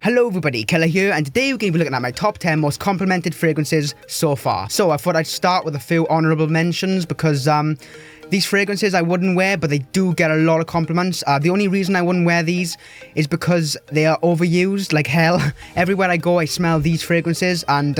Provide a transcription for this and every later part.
Hello everybody, Killer here, and today we're going to be looking at my top 10 most complimented fragrances so far. So I thought I'd start with a few honourable mentions because these fragrances I wouldn't wear, but they do get a lot of compliments. The only reason I wouldn't wear these is because they are overused like hell. Everywhere I go I smell these fragrances, and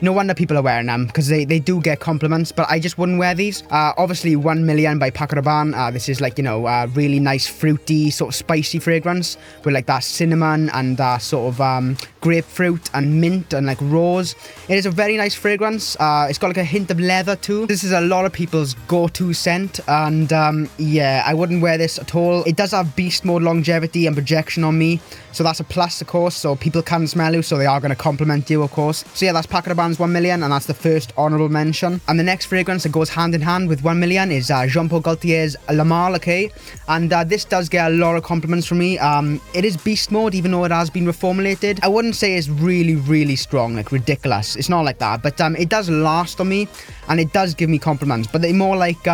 no wonder people are wearing them because they do get compliments, but I just wouldn't wear these. Obviously 1 Million by Paco Rabanne. This is like, you know, really nice fruity sort of spicy fragrance with like that cinnamon and sort of grapefruit and mint and like rose. It is a very nice fragrance. It's got like a hint of leather too. This is a lot of people's go-to scent, and yeah, I wouldn't wear this at all. It does have beast mode longevity and projection on me, so that's a plus of course, so people can smell you, so they are going to compliment you of course. So yeah, that's Paco Rabanne's 1 Million, and that's the first honourable mention. And the next fragrance that goes hand in hand with 1 Million is Jean-Paul Gaultier's Le Male, okay? And this does get a lot of compliments from me. It is beast mode, even though it has been reformulated. I wouldn't say it's really strong, like ridiculous. It's not like that, but it does last on me, and it does give me compliments, but they're more like,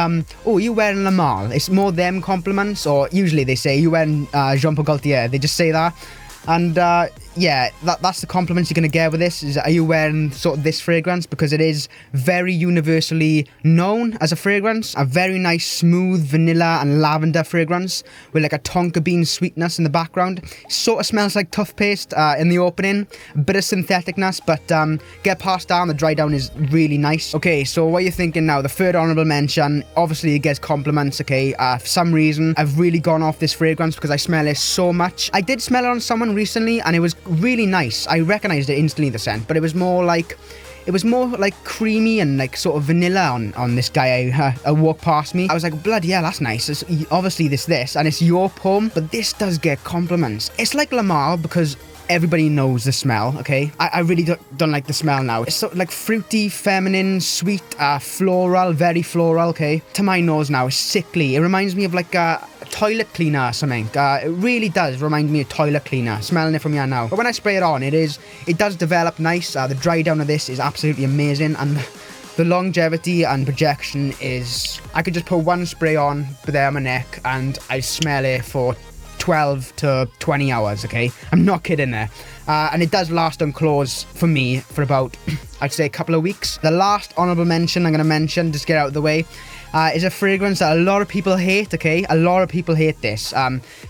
oh, you wearing Le Male? It's more them compliments, or usually they say, you wearing Jean-Paul Gaultier? They just say that. And yeah, that's the compliments you're going to get with this, is are you wearing sort of this fragrance, because it is very universally known as a fragrance. A very nice smooth vanilla and lavender fragrance with like a tonka bean sweetness in the background. Sort of smells like toothpaste in the opening, a bit of syntheticness, but get past down, the dry down is really nice. Okay, so what are you thinking now? The third honourable mention, obviously it gets compliments, okay? For some reason I've really gone off this fragrance because I smell it so much. I did smell it on someone recently and it was really nice. I recognized it instantly, the scent, but it was more like creamy and like sort of vanilla on this guy I walked past me. I was like, bloody hell, that's nice. It's obviously this and it's your Homme, but this does get compliments. It's like Le Male because everybody knows the smell, okay? I really don't like the smell now. It's sort of like fruity, feminine, sweet, floral, very floral, okay? To my nose now, it's sickly. It reminds me of like a toilet cleaner or something. It really does remind me of toilet cleaner, smelling it from here now. But when I spray it on, it does develop nice. The dry down of this is absolutely amazing, and the longevity and projection is, I could just put one spray on there on my neck and I smell it for 12 to 20 hours, okay? I'm not kidding there. And it does last on clothes for me for about, I'd say a couple of weeks. The last honourable mention I'm going to mention, just get out of the way, is a fragrance that a lot of people hate, okay? A lot of people hate this.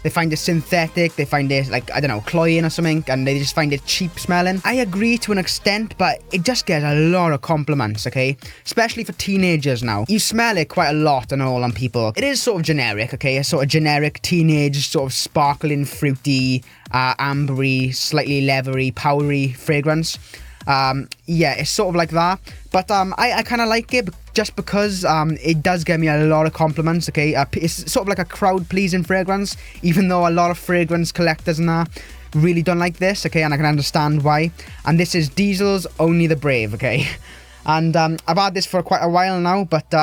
They find it synthetic, they find it like, I don't know, cloying or something, and they just find it cheap smelling. I agree to an extent, but it just gets a lot of compliments, okay? Especially for teenagers now. You smell it quite a lot and all on people. It is sort of generic, okay? A sort of generic teenage, sort of sparkling, fruity, ambery, slightly leathery, powdery fragrance. Yeah, it's sort of like that, but I kind of like it just because it does give me a lot of compliments, okay? It's sort of like a crowd pleasing fragrance, even though a lot of fragrance collectors and that really don't like this, okay? And I can understand why. And this is Diesel's Only the Brave, okay? And I've had this for quite a while now, but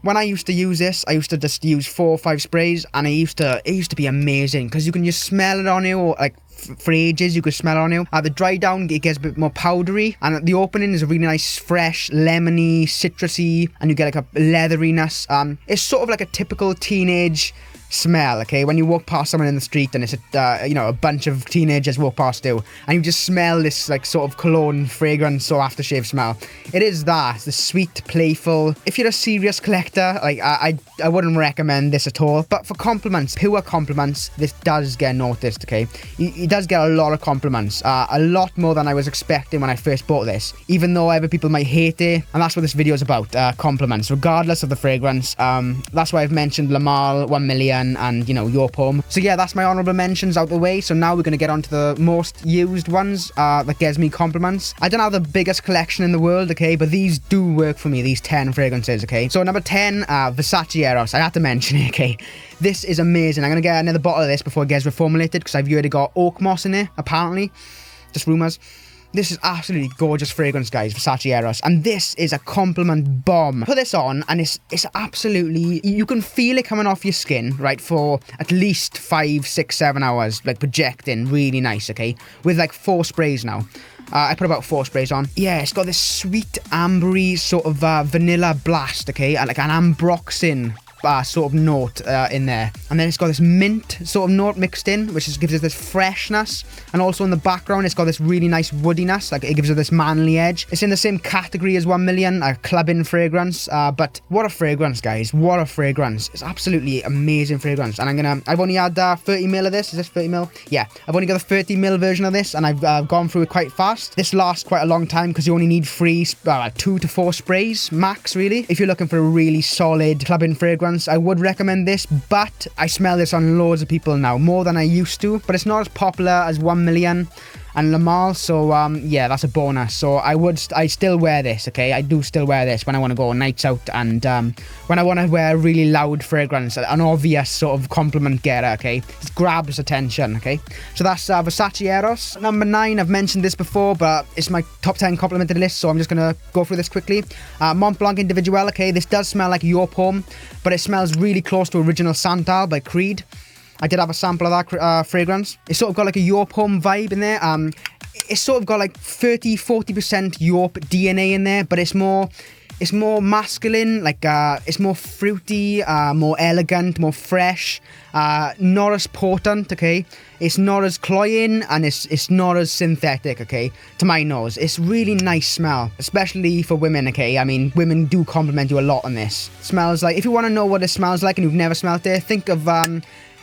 when I used to use this, I used to just use 4 or 5 sprays, and it used to be amazing because you can just smell it on you, or like for ages you could smell it on you. The dry down, it gets a bit more powdery, and the opening is a really nice, fresh, lemony, citrusy, and you get like a leatheriness. It's sort of like a typical teenage smell, okay? When you walk past someone in the street and it's a bunch of teenagers walk past you, and you just smell this like sort of cologne fragrance or aftershave smell. It is that, the sweet, playful. If you're a serious collector, like I wouldn't recommend this at all, but for compliments, pure compliments, this does get noticed, okay? It does get a lot of compliments, a lot more than I was expecting when I first bought this, even though other people might hate it, and that's what this video is about, compliments, regardless of the fragrance. That's why I've mentioned Le Male, 1 Million, and you know, your Homme. So yeah, that's my honourable mentions out the way. So now we're going to get on to the most used ones that gives me compliments. I don't have the biggest collection in the world, okay, but these do work for me, these 10 fragrances, okay? So number 10, Versace Eros. I had to mention it, okay? This is amazing. I'm going to get another bottle of this before it gets reformulated because I've heard it got oak moss in it, apparently. Just rumours. This is absolutely gorgeous fragrance, guys, Versace Eros, and this is a compliment bomb. Put this on, and it's absolutely, you can feel it coming off your skin, right, for at least 5, 6, 7 hours, like projecting, really nice, okay, with like 4 sprays now. I put about 4 sprays on. Yeah, it's got this sweet, ambery, sort of vanilla blast, okay, and like an ambroxan sort of note in there. And then it's got this mint sort of note mixed in, which gives it this freshness. And also in the background, it's got this really nice woodiness. Like, it gives it this manly edge. It's in the same category as 1 Million, a clubbing fragrance. But what a fragrance, guys. What a fragrance. It's absolutely amazing fragrance. And I've only had 30 ml of this. Is this 30 ml? Yeah. I've only got the 30 ml version of this, and I've gone through it quite fast. This lasts quite a long time because you only need 2 to 4 sprays max, really. If you're looking for a really solid clubbing fragrance, I would recommend this, but I smell this on loads of people now, more than I used to, but it's not as popular as 1 Million and Le Male, so yeah, that's a bonus. So I still wear this, okay? I do still wear this when I want to go nights out, and when I want to wear a really loud fragrance, an obvious sort of compliment getter, okay? It grabs attention, okay? So that's Versace Eros. Number 9, I've mentioned this before, but it's my top 10 complimented list, so I'm just gonna go through this quickly. Mont Blanc Individuel, okay? This does smell like JOOP Homme, but it smells really close to Original Santal by Creed. I did have a sample of that fragrance. It's sort of got like a JOOP Homme vibe in there. It's sort of got like 30-40% JOOP DNA in there, but it's more masculine, like it's more fruity, more elegant, more fresh, not as potent, okay? It's not as cloying, and it's not as synthetic, okay? To my nose, it's really nice smell, especially for women, okay? I mean, women do compliment you a lot on this. It smells like, if you want to know what it smells like and you've never smelled it, think of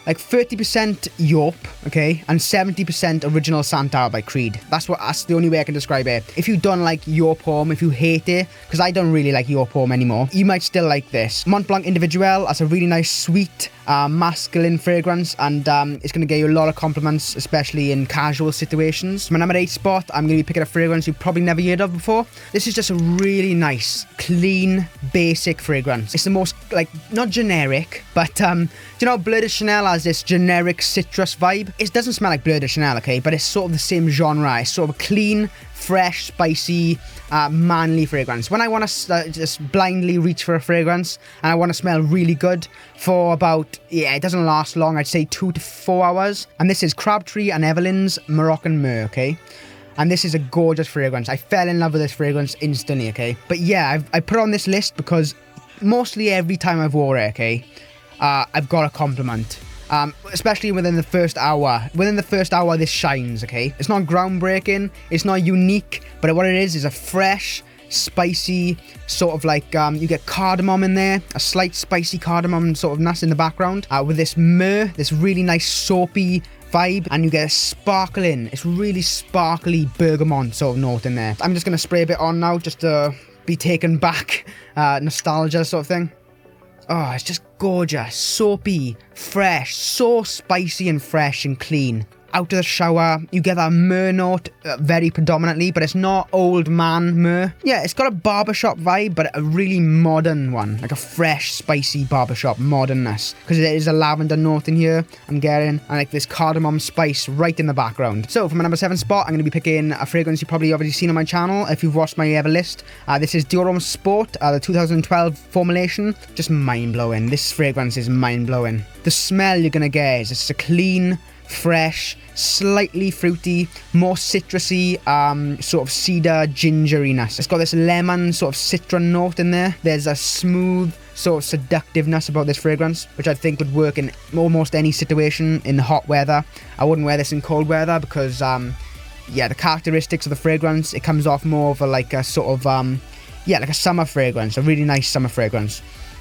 like 30% JOOP, okay, and 70% Original Santal by Creed. That's the only way I can describe it. If you don't like JOOP Homme, if you hate it, because I don't really like JOOP Homme anymore, you might still like this. Mont Blanc Individuel, that's a really nice, sweet, masculine fragrance, and it's going to get you a lot of compliments, especially in casual situations. My number 8 spot, I'm going to be picking a fragrance you've probably never heard of before. This is just a really nice, clean, basic fragrance. It's the most, like, not generic, but do you know Bleu de Chanel has this generic citrus vibe? It doesn't smell like Bleu de Chanel, okay, but it's sort of the same genre. It's sort of a clean, fresh, spicy, manly fragrance. When I want to just blindly reach for a fragrance and I want to smell really good for about, it doesn't last long, I'd say 2 to 4 hours. And this is Crabtree and Evelyn's Moroccan Myrrh, okay? And this is a gorgeous fragrance. I fell in love with this fragrance instantly, okay? But yeah, I put it on this list because mostly every time I've wore it, okay, I've got a compliment. Especially within the first hour. Within the first hour, this shines, okay? It's not groundbreaking, it's not unique, but what it is a fresh, spicy, sort of like, you get cardamom in there, a slight spicy cardamom sort of ness in the background, with this myrrh, this really nice soapy vibe, and you get a sparkling, it's really sparkly bergamot sort of note in there. I'm just going to spray a bit on now, just to be taken back, nostalgia sort of thing. Oh, it's just gorgeous, soapy, fresh, so spicy and fresh and clean. Out of the shower, you get that myrrh note very predominantly, but it's not old man myrrh. Yeah, it's got a barbershop vibe, but a really modern one, like a fresh, spicy barbershop modernness. Because there is a lavender note in here, I'm getting, and like this cardamom spice right in the background. So for my number 7 spot, I'm going to be picking a fragrance you've probably already seen on my channel if you've watched my ever list. This is Dior Homme Sport, the 2012 formulation. Just mind-blowing. This fragrance is mind-blowing. The smell you're going to get is just a clean, fresh, slightly fruity, more citrusy, sort of cedar gingeriness. It's got this lemon sort of citron note in there. There's a smooth sort of seductiveness about this fragrance, which I think would work in almost any situation in hot weather. I wouldn't wear this in cold weather because, yeah, the characteristics of the fragrance, it comes off more of like a sort of, yeah, like a summer fragrance, a really nice summer fragrance.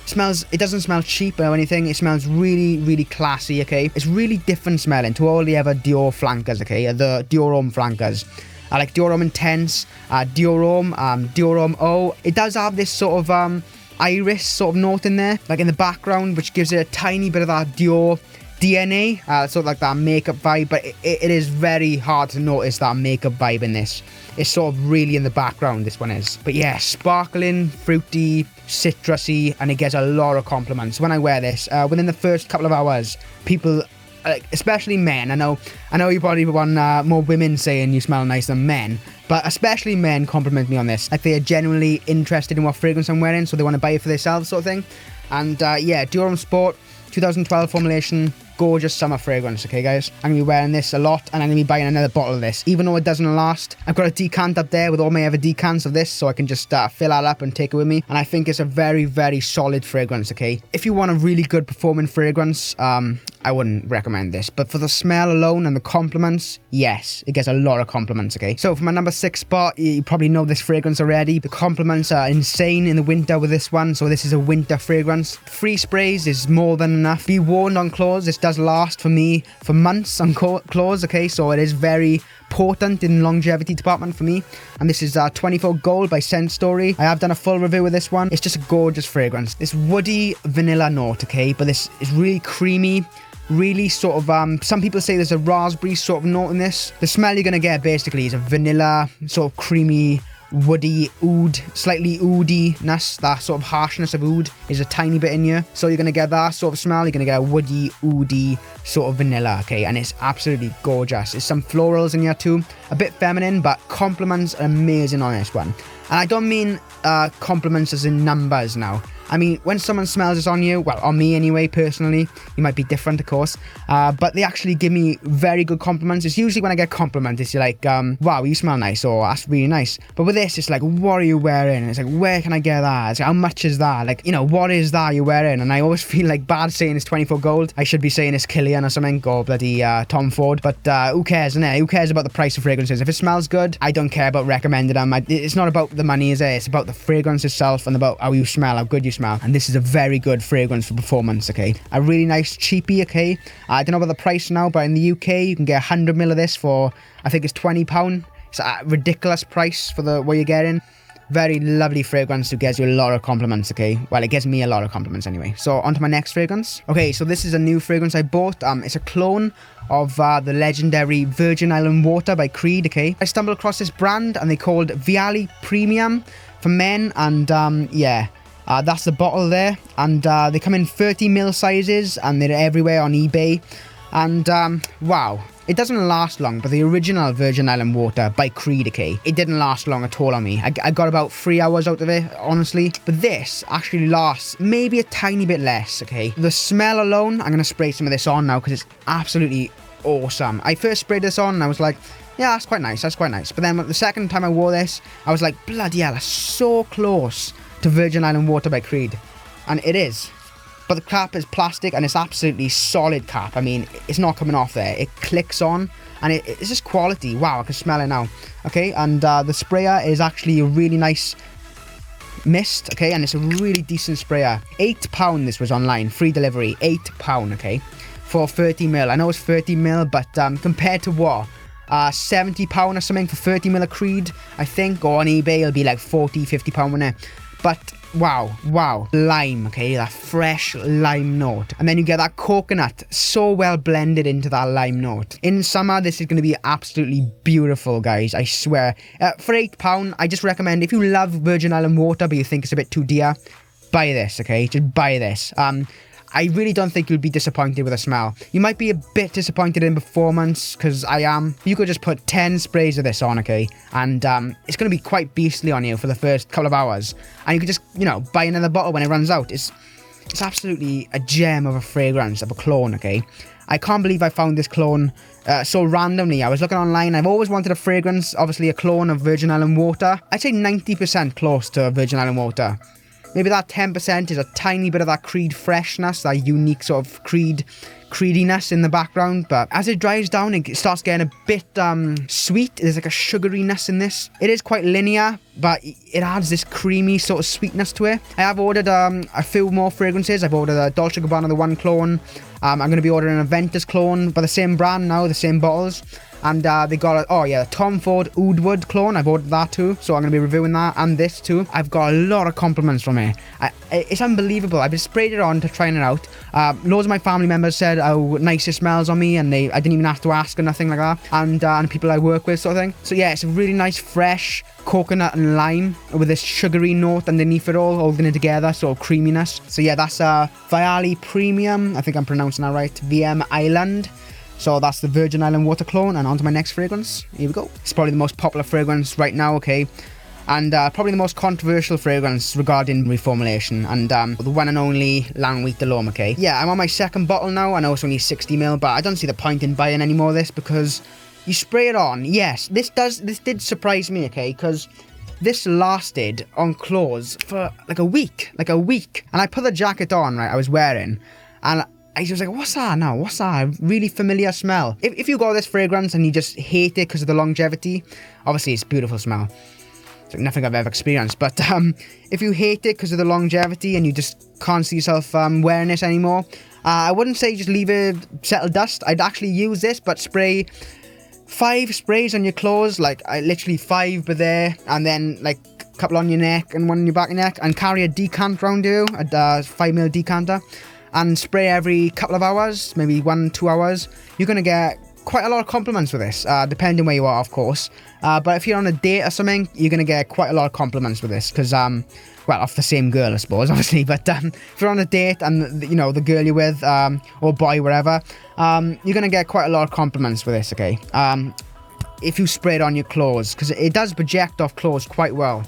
It doesn't smell cheap or anything. It smells really, really classy, okay? It's really different smelling to all the other Dior flankers, okay? The Dior Homme flankers. I like Dior Homme Intense, Dior Homme, Dior Homme O. It does have this sort of iris sort of note in there, like in the background, which gives it a tiny bit of that Dior DNA, sort of like that makeup vibe, but it is very hard to notice that makeup vibe in this. It's sort of really in the background, this one is. But yeah, sparkling, fruity, citrusy, and it gets a lot of compliments. When I wear this, within the first couple of hours, people, especially men, I know you probably want more women saying you smell nice than men, but especially men compliment me on this. Like, they are genuinely interested in what fragrance I'm wearing, so they want to buy it for themselves sort of thing. And yeah, Dior Homme Sport, 2012 formulation, gorgeous summer fragrance, okay, guys? I'm going to be wearing this a lot, and I'm going to be buying another bottle of this. Even though it doesn't last, I've got a decant up there with all my other decants of this, so I can just fill that up and take it with me. And I think it's a very, very solid fragrance, okay? If you want a really good performing fragrance, I wouldn't recommend this. But for the smell alone and the compliments, yes, it gets a lot of compliments, okay? So for my number 6 spot, you probably know this fragrance already. The compliments are insane in the winter with this one, so this is a winter fragrance. 3 sprays is more than enough. Be warned on clothes, this does last for me for months on clothes, okay? So it is very potent in longevity department for me. And this is 24 Gold by Scentstory. I have done a full review of this one. It's just a gorgeous fragrance. This woody vanilla note, okay? But this is really creamy, really sort of, some people say there's a raspberry sort of note in this. The smell you're going to get basically is a vanilla, sort of creamy, woody oud, slightly oudiness. That sort of harshness of oud is a tiny bit in here, so you're gonna get that sort of smell. You're gonna get a woody oudy sort of vanilla, okay? And it's absolutely gorgeous. There's some florals in here too, a bit feminine, but compliments are amazing on this one. And I don't mean compliments as in numbers now. I mean, when someone smells this on you, well, on me anyway, personally, you might be different, of course, but they actually give me very good compliments. It's usually when I get compliments, it's like, wow, you smell nice, or that's really nice. But with this, it's like, what are you wearing? And it's like, where can I get that? It's like, how much is that? Like, you know, what is that you're wearing? And I always feel like bad saying it's 24 Gold. I should be saying it's Killian or something, or bloody Tom Ford. But who cares, innit? Who cares about the price of fragrances? If it smells good, I don't care about recommending them. It's not about the money, is it? It's about the fragrance itself and about how you smell, how good you smell. And this is a very good fragrance for performance, okay? A really nice cheapie, okay? I don't know about the price now, but in the UK you can get 100ml of this for, I think it's £20. It's a ridiculous price for what you're getting. Very lovely fragrance who gives you a lot of compliments, okay? Well, it gives me a lot of compliments anyway. So on to my next fragrance. Okay, so this is a new fragrance I bought. It's a clone of the legendary Virgin Island Water by Creed, okay? I stumbled across this brand and they called Viali Premium for men, and yeah. That's the bottle there, and they come in 30ml sizes, and they're everywhere on eBay. And wow, it doesn't last long, but the original Virgin Island Water by Creed, okay, it didn't last long at all on me. I got about 3 hours out of it, honestly. But this actually lasts maybe a tiny bit less, okay? The smell alone, I'm going to spray some of this on now because it's absolutely awesome. I first sprayed this on and I was like, yeah, that's quite nice, that's quite nice. But then the second time I wore this, I was like, bloody hell, that's so close to Virgin Island Water by Creed. And it is. But the cap is plastic and it's absolutely solid cap. I mean, it's not coming off there. It clicks on and it's just quality. Wow, I can smell it now. Okay, and the sprayer is actually a really nice mist, okay, and it's a really decent sprayer. £8 this was online, free delivery, £8, okay, for 30ml. I know it's 30ml, but compared to what? £70 or something for 30ml of Creed, I think, or on eBay it'll be like £40-50 on it. But wow, lime, okay, that fresh lime note, and then you get that coconut so well blended into that lime note. In summer, this is going to be absolutely beautiful, guys, I swear. For £8, I just recommend, if you love Virgin Island Water but you think it's a bit too dear, buy this, okay, just buy this. I really don't think you'll be disappointed with the smell. You might be a bit disappointed in performance, because I am. You could just put 10 sprays of this on, okay? And it's going to be quite beastly on you for the first couple of hours. And you could just, you know, buy another bottle when it runs out. It's absolutely a gem of a fragrance, of a clone, okay? I can't believe I found this clone so randomly. I was looking online. I've always wanted a fragrance, obviously a clone of Virgin Island Water. I'd say 90% close to Virgin Island Water. Maybe that 10% is a tiny bit of that Creed freshness, that unique sort of creediness in the background. But as it dries down, it starts getting a bit sweet. There's like a sugariness in this. It is quite linear, but it adds this creamy sort of sweetness to it. I have ordered a few more fragrances. I've ordered a Dolce & Gabbana, the one clone. I'm going to be ordering an Aventus clone by the same brand now, the same bottles. And they got the Tom Ford Oud Wood clone. I've ordered that too, so I'm going to be reviewing that, and this too. I've got a lot of compliments from it. It's unbelievable. I've just sprayed it on to trying it out. Loads of my family members said how nice it smells on me, and I didn't even have to ask or nothing like that. And people I work with, sort of thing. So yeah, it's a really nice, fresh coconut and lime with this sugary note underneath it all, holding it together, sort of creaminess. So yeah, that's Viali Premium. I think I'm pronouncing that right. VM Island. So that's the Virgin Island Water clone, and on to my next fragrance. Here we go. It's probably the most popular fragrance right now, okay? And probably the most controversial fragrance regarding reformulation, and the one and only Nuit de l'Homme, okay? Yeah, I'm on my second bottle now. I know it's only 60ml, but I don't see the point in buying any more of this because you spray it on. Yes, this did surprise me, okay? Because this lasted on clothes for like a week. And I put the jacket on, right, I was wearing, and I was like, what's that now? What's that? A really familiar smell. If you got this fragrance and you just hate it because of the longevity, obviously it's a beautiful smell. It's like nothing I've ever experienced. But if you hate it because of the longevity and you just can't see yourself wearing this anymore, I wouldn't say just leave it settle dust. I'd actually use this, but spray 5 sprays on your clothes, like literally 5 but there, and then like a couple on your neck and one on your back of your neck, and carry a decanter around you, a 5ml decanter, and spray every couple of hours, maybe 1-2 hours. You're going to get quite a lot of compliments with this, depending where you are, of course. But if you're on a date or something, you're going to get quite a lot of compliments with this, because, well, off the same girl, I suppose, obviously. But if you're on a date and, you know, the girl you're with, or boy, wherever, you're going to get quite a lot of compliments with this, okay? If you spray it on your clothes, because it does project off clothes quite well.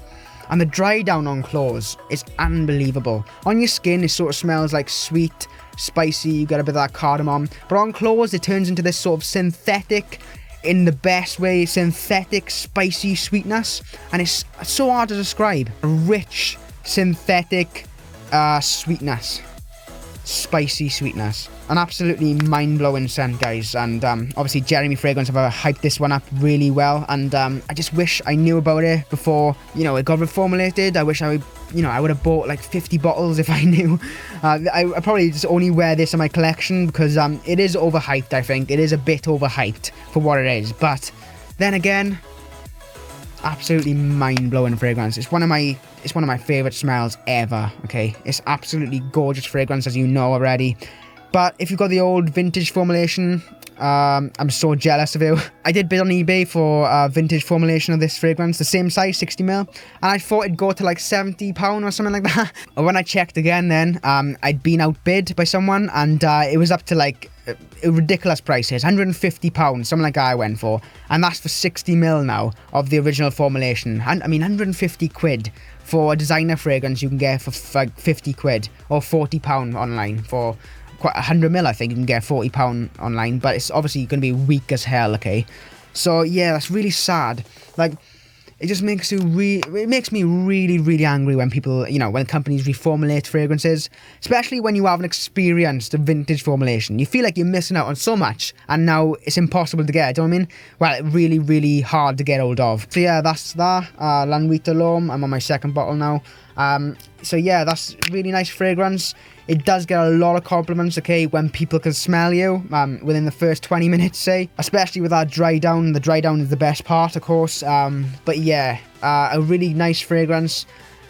And the dry down on clothes is unbelievable. On your skin, it sort of smells like sweet, spicy, you get a bit of that cardamom. But on clothes, it turns into this sort of synthetic, in the best way, synthetic, spicy sweetness. And it's so hard to describe. A rich, synthetic sweetness. Spicy sweetness. An absolutely mind-blowing scent, guys. And obviously Jeremy Fragrance have hyped this one up really well, and I just wish I knew about it before, you know, it got reformulated. I wish I would have bought like 50 bottles if I knew. I probably just only wear this in my collection because it is overhyped. I think it is a bit overhyped for what it is, but then again, absolutely mind-blowing fragrance. It's one of my favorite smells ever. Okay, it's absolutely gorgeous fragrance, as you know already. But if you've got the old vintage formulation, I'm so jealous of you. I did bid on eBay for a vintage formulation of this fragrance, the same size, 60ml, and I thought it'd go to like £70 or something like that. And when I checked again then, I'd been outbid by someone, and it was up to like ridiculous prices, £150, something like that I went for, and that's for 60ml now of the original formulation. And I mean, 150 quid for a designer fragrance you can get for like 50 quid or £40 online. For quite 100ml, I think you can get £40 online, but it's obviously going to be weak as hell, okay? So yeah, that's really sad. Like, it just makes you it makes me really, really angry when people, you know, when companies reformulate fragrances, especially when you haven't experienced a vintage formulation. You feel like you're missing out on so much, and now it's impossible to get, do you know what I mean? Well, really, really hard to get hold of. So yeah, that's that. Nuit de l'Homme. I'm on my second bottle now. So yeah, that's really nice fragrance. It does get a lot of compliments, okay, when people can smell you within the first 20 minutes, say. Especially with that dry down. The dry down is the best part, of course. But yeah, a really nice fragrance,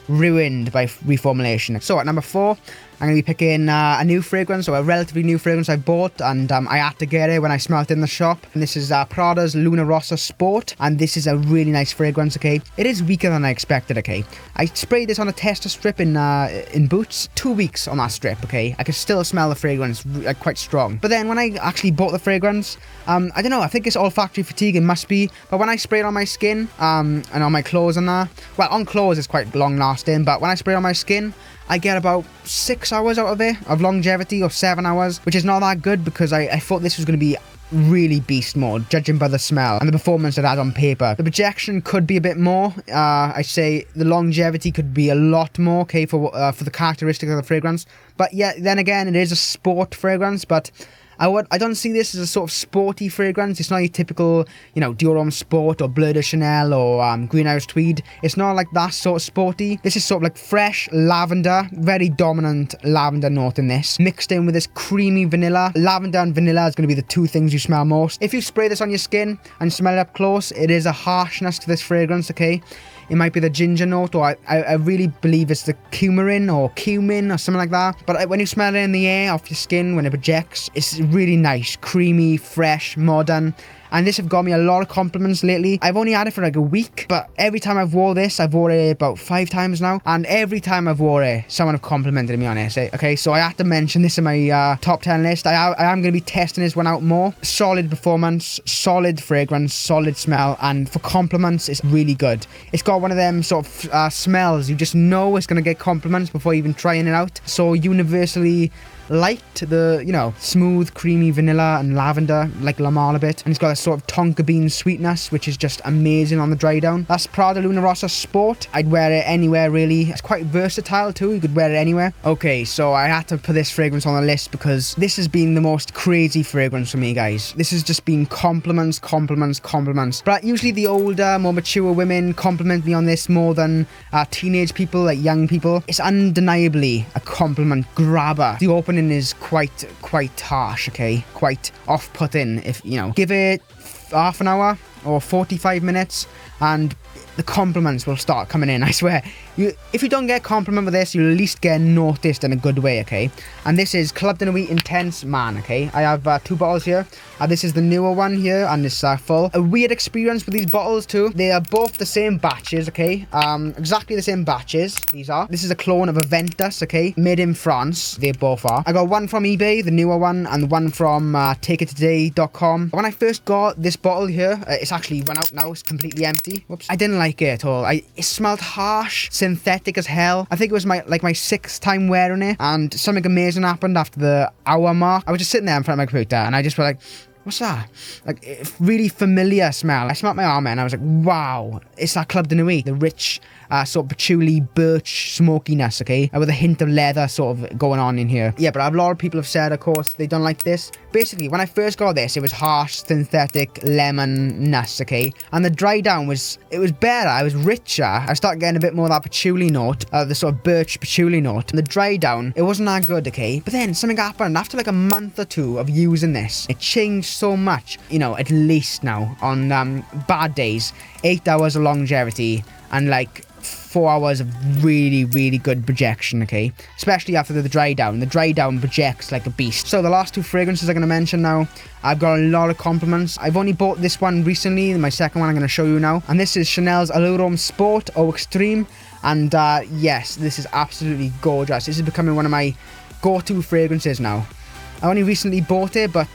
ruined by reformulation. So at number 4, I'm going to be picking a new fragrance, or a relatively new fragrance I bought, and I had to get it when I smelled it in the shop. And this is Prada's Luna Rossa Sport, and this is a really nice fragrance, okay? It is weaker than I expected, okay? I sprayed this on a tester strip in Boots, 2 weeks on that strip, okay? I could still smell the fragrance quite strong. But then when I actually bought the fragrance, I don't know, I think it's olfactory fatigue, it must be, but when I spray it on my skin, and on my clothes and that, well, on clothes it's quite long lasting, but when I spray it on my skin, I get about 6 hours out of it, of longevity, or 7 hours, which is not that good, because I thought this was going to be really beast mode, judging by the smell and the performance it had on paper. The projection could be a bit more. I'd say the longevity could be a lot more, okay, for the characteristics of the fragrance. But yeah, then again, it is a sport fragrance, but I don't see this as a sort of sporty fragrance. It's not your typical, you know, Dior Homme Sport or Bleu de Chanel or Greenhouse Tweed. It's not like that sort of sporty. This is sort of like fresh lavender, very dominant lavender note in this, mixed in with this creamy vanilla. Lavender and vanilla is going to be the two things you smell most. If you spray this on your skin and smell it up close, it is a harshness to this fragrance, okay? It might be the ginger note, or I really believe it's the cumin or something like that. But when you smell it in the air off your skin, when it projects, it's really nice, creamy, fresh, modern. And this have got me a lot of compliments lately. I've only had it for like a week, but every time I've wore this, I've wore it about 5 times now. And every time I've wore it, someone have complimented me on it. Okay, so I have to mention this in my top 10 list. I am going to be testing this one out more. Solid performance, solid fragrance, solid smell, and for compliments, it's really good. It's got got one of them sort of smells. You just know it's going to get compliments before even trying it out. So universally liked the, you know, smooth, creamy vanilla and lavender, like Lamar a bit. And it's got a sort of tonka bean sweetness, which is just amazing on the dry down. That's Prada Luna Rossa Sport. I'd wear it anywhere, really. It's quite versatile, too. You could wear it anywhere. Okay, so I had to put this fragrance on the list because this has been the most crazy fragrance for me, guys. This has just been compliments, compliments, compliments. But usually the older, more mature women compliment me on this more than teenage people, like young people. It's undeniably a compliment grabber. The opening is quite harsh, okay? Quite off-putting, if, you know. Give it half an hour or 45 minutes and the compliments will start coming in, I swear. If you don't get a compliment with this, you'll at least get noticed in a good way, okay? And this is Club de Nuit Intense Man, okay? I have 2 bottles here. This is the newer one here, and it's full. A weird experience with these bottles too. They are both the same batches, okay? Exactly the same batches, these are. This is a clone of Aventus, okay? Made in France, they both are. I got one from eBay, the newer one, and one from takeittoday.com. When I first got this bottle here, it's actually run out now, it's completely empty. Whoops. I didn't like it at all. It smelled harsh, synthetic as hell. I think it was my 6th time wearing it, and something amazing happened after the hour mark. I was just sitting there in front of my computer, and I just was like, what's that? Like, really familiar smell. I smelled my arm and I was like, wow, it's that Club de Nuit, the rich sort of patchouli birch smokiness, okay? With a hint of leather sort of going on in here. Yeah, but a lot of people have said, of course, they don't like this. Basically, when I first got this, it was harsh, synthetic, lemon-ness, okay? And the dry down was better, it was richer. I started getting a bit more of that patchouli note, the sort of birch patchouli note. And the dry down, it wasn't that good, okay? But then something happened. After like a month or 2 of using this, it changed so much. You know, at least now, on bad days, 8 hours of longevity and like 4 hours of really, really good projection, okay? Especially after the dry down. The dry down projects like a beast. So the last 2 fragrances I'm going to mention now, I've got a lot of compliments. I've only bought this one recently, my second one I'm going to show you now. And this is Chanel's Allure Sport Au Extreme. And yes, this is absolutely gorgeous. This is becoming one of my go-to fragrances now. I only recently bought it, but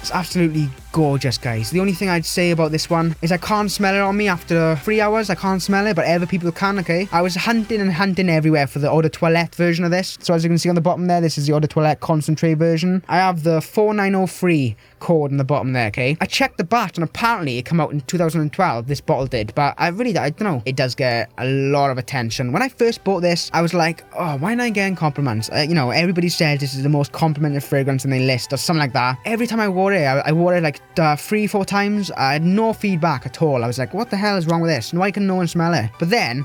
it's absolutely gorgeous, guys. The only thing I'd say about this one is I can't smell it on me after 3 hours. I can't smell it, but other people can, okay? I was hunting and hunting everywhere for the Eau de Toilette version of this. So as you can see on the bottom there, this is the Eau de Toilette concentrate version. I have the 4903 code on the bottom there, okay? I checked the batch and apparently it came out in 2012, this bottle did, but I don't know. It does get a lot of attention. When I first bought this, I was like, oh, why not getting compliments? You know, everybody says this is the most complimented fragrance in the list or something like that. Every time I wore it, I wore it like 3-4 times. I had no feedback at all. I was like, what the hell is wrong with this? Why can no one smell it? But then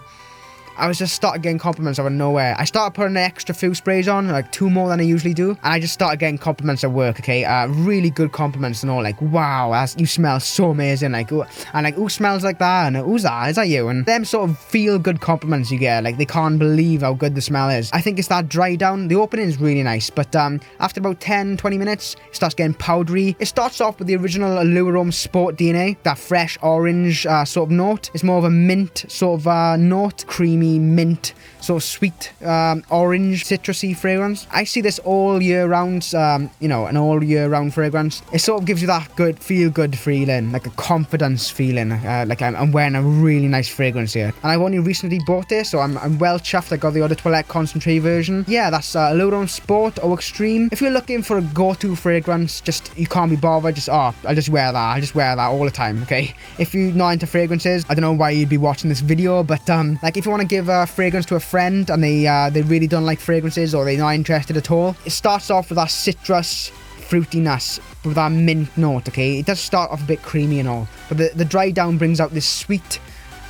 I was just started getting compliments out of nowhere. I started putting an extra few sprays on, like 2 more than I usually do, and I just started getting compliments at work, okay? Really good compliments and all, like, wow, you smell so amazing, like, and like, who smells like that, and who's that, is that you? And them sort of feel-good compliments you get, like, they can't believe how good the smell is. I think it's that dry down. The opening is really nice, but after about 10-20 minutes, it starts getting powdery. It starts off with the original Allure Sport DNA, that fresh orange sort of note. It's more of a mint sort of note, creamy mint, sort of sweet orange citrusy fragrance. I see this all year round, you know, an all year round fragrance. It sort of gives you that good feeling, like a confidence feeling, like I'm wearing a really nice fragrance here. And I've only recently bought this, so I'm well chuffed. I got the Eau de Toilette concentrate version. Yeah, that's Allure Sport Au Extreme. If you're looking for a go-to fragrance, just you can't be bothered, just I'll just wear that all the time, okay? If you're not into fragrances, I don't know why you'd be watching this video, but like if you want to give a fragrance to a friend and they really don't like fragrances or they're not interested at all, it starts off with that citrus fruitiness with that mint note, okay? It does start off a bit creamy and all, but the dry down brings out this sweet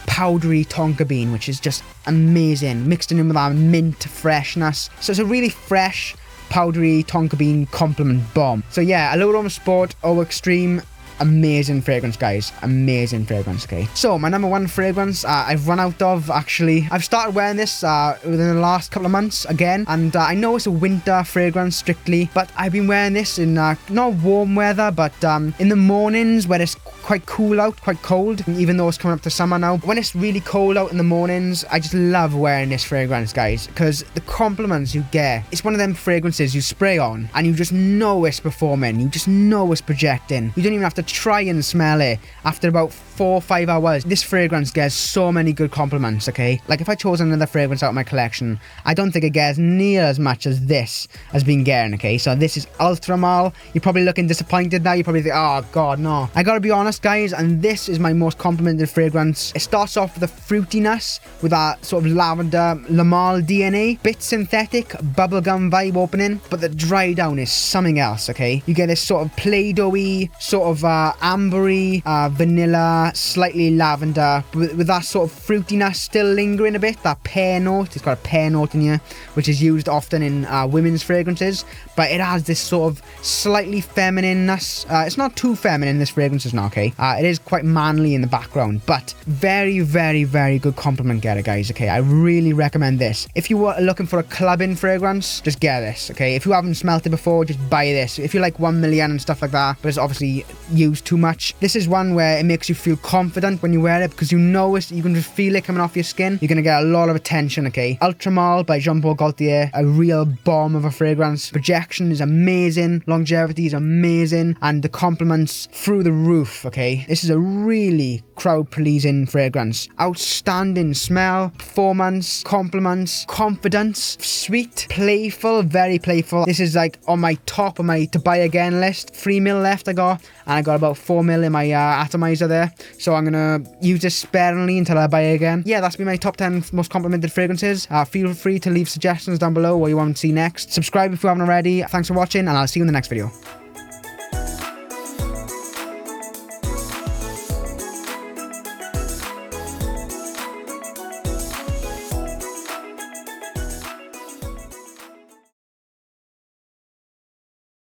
powdery tonka bean, which is just amazing, mixed in with that mint freshness. So it's a really fresh powdery tonka bean compliment bomb. So yeah, Allure Sport Au Extreme, amazing fragrance, guys. Amazing fragrance, okay? So, my number 1 fragrance, I've run out of, actually. I've started wearing this within the last couple of months, again. And I know it's a winter fragrance, strictly. But I've been wearing this in, not warm weather, but in the mornings where it's quite cool out, quite cold. Even though it's coming up to summer now. When it's really cold out in the mornings, I just love wearing this fragrance, guys. Because the compliments you get, it's one of them fragrances you spray on and you just know it's performing. You just know it's projecting. You don't even have to try and smell it after about 4 or 5 hours, this fragrance gets so many good compliments, okay? Like, if I chose another fragrance out of my collection, I don't think it gets near as much as this has been getting, okay? So this is Ultra Mal. You're probably looking disappointed now. You probably think, oh god, no. I gotta be honest, guys, and this is my most complimented fragrance. It starts off with a fruitiness, with that sort of lavender Lamal DNA, bit synthetic, bubblegum vibe opening, but the dry down is something else, okay? You get this sort of Play-Doh-y, sort of ambery, vanilla, slightly lavender, with that sort of fruitiness still lingering a bit, that pear note. It's got a pear note in here, which is used often in women's fragrances, but it has this sort of slightly feminineness. It's not too feminine, this fragrance is not, okay? It is quite manly in the background, but very, very, very good compliment getter, guys, okay? I really recommend this. If you were looking for a clubbing fragrance, just get this, okay? If you haven't smelt it before, just buy this. If you like 1 million and stuff like that, but it's obviously used too much, this is one where it makes you feel confident when you wear it, because you know it, you can just feel it coming off your skin. You're gonna get a lot of attention, okay? Ultra Mal by Jean-Paul Gaultier, a real bomb of a fragrance. Projection is amazing, longevity is amazing, and the compliments through the roof, okay? This is a really crowd-pleasing fragrance. Outstanding smell, performance, compliments, confidence, sweet, playful, very playful. This is like on my top of my to buy again list. 3 mil left I got, and I got about 4 mil in my atomizer there, so I'm gonna use this sparingly until I buy it again. Yeah, that's been my top 10 most complimented fragrances. Feel free to leave suggestions down below what you want to see next. Subscribe if you haven't already. Thanks for watching, and I'll see you in the next video.